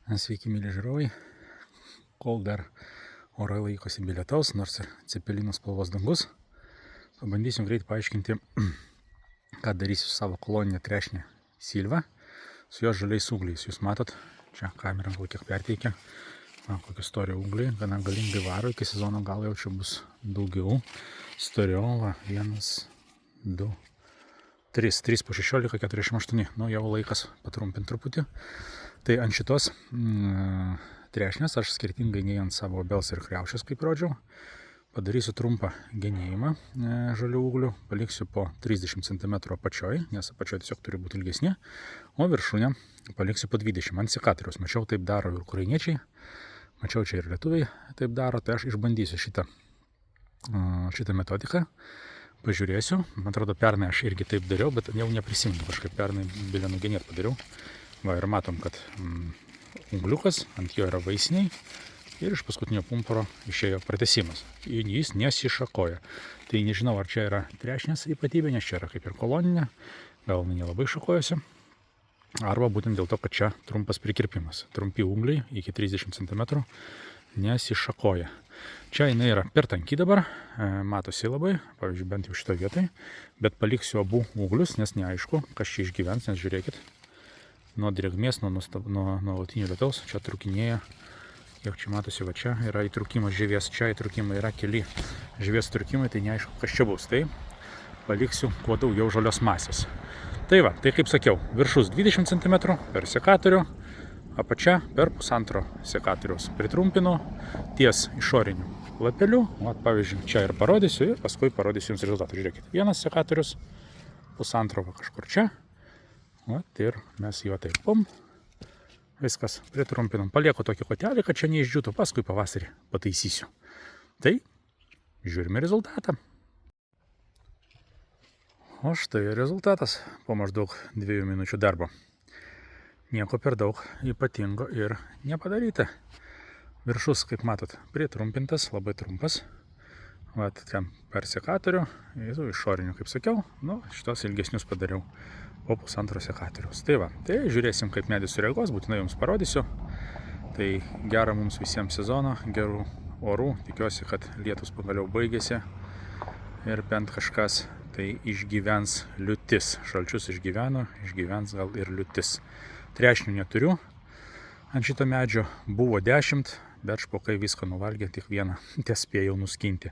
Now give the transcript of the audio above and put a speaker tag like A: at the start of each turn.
A: Sveiki, mėly žiūrovai. Kol dar orai laikosi be lietaus, nors ir cepelinų spalvos dangus, pabandysim greit paaiškinti, ką darysiu su savo koloninė trešnė Silva su jos žaliais ūgliais. Jūs matot, čia kamera gal kiek perteikia, kokie stori ūgliai, gana galingai varo, iki sezono gal jau čia bus daugiau. Storiau, 1, 2, 3 po 16, 48, nu jau laikas patrumpinti truputį. Tai ant šitos trešnės aš skirtingai nei ant savo obels ir kriaušės, kaip rodžiau, padarysiu trumpą genėjimą žalių ūglių, paliksiu po 30 cm apačioj, nes apačioj tiesiog turi būti ilgesnė, o viršūnę paliksiu po 20 ant sekatoriaus. Mačiau, taip daro ir ukrainiečiai, mačiau čia ir lietuviai taip daro, tai aš išbandysiu šitą metodiką. Pažiūrėsiu, man atrodo, pernai aš irgi taip dariau, bet jau neprisimenu, kažkaip pernai bilenų genėt padariau. Va, ir matom, kad ūgliukas, ant jo yra vaisiniai ir iš paskutinio pumpuro išėjo pratęsimas. Jis nesišakoja. Tai nežinau, ar čia yra trešnės ypatybė, nes čia yra kaip ir koloninė, gal nelabai šakojasi. Arba būtent dėl to, kad čia trumpas prikirpimas. Trumpi ūgliai iki 30 cm nesišakoja. Čia jinai yra per tanki dabar, matosi labai, pavyzdžiui, bent jau šito vietai, bet paliksiu abu ūglius, nes neaišku, kas čia išgyvens, nes žiūrėkit, nuo drėgmės, nuo lautinio lietaus, čia trukinėja, kiek čia matosi, va čia yra įtrukimas žievės, čia įtrukimai yra keli žievės trukimai, tai neaišku, kas čia bus, tai paliksiu kuo daugiau žalios masės. Tai va, tai kaip sakiau, viršus 20 cm per sekatorių, apačia per 1,5 sekatoriaus pritrumpinu ties išoriniu lapeliu. O, pavyzdžiui, čia ir parodysiu ir paskui parodysiu jums rezultatą. Žiūrėkit, 1 sekatorius, 1,5 kažkur čia. O, ir mes jo taip viskas pritrumpinam. Palieku tokį kotelį, kad čia neišdžiūtų, paskui pavasarį pataisysiu. Tai žiūrime rezultatą. O štai rezultatas po maždaug 2 minučių darbo. Nieko per daug ypatingo ir nepadaryta. Viršus, kaip matot, pritrumpintas, labai trumpas. Vat ten per sekatorių, išorinių, kaip sakiau, šitos ilgesnius padariau po 1,5 sekatoriaus. Tai va, tai žiūrėsim, kaip medis sureaguos, būtinai jums parodysiu. Tai gero mums visiems sezono, gerų orų, tikiuosi, kad lietus pagaliau baigėsi ir bent kažkas tai išgyvens liūtis. Šalčius išgyvens gal ir liūtis. Trešnių neturiu, ant šito medžio buvo 10, bet špokai viską nuvalgė, tik vieną tespėjau nuskinti.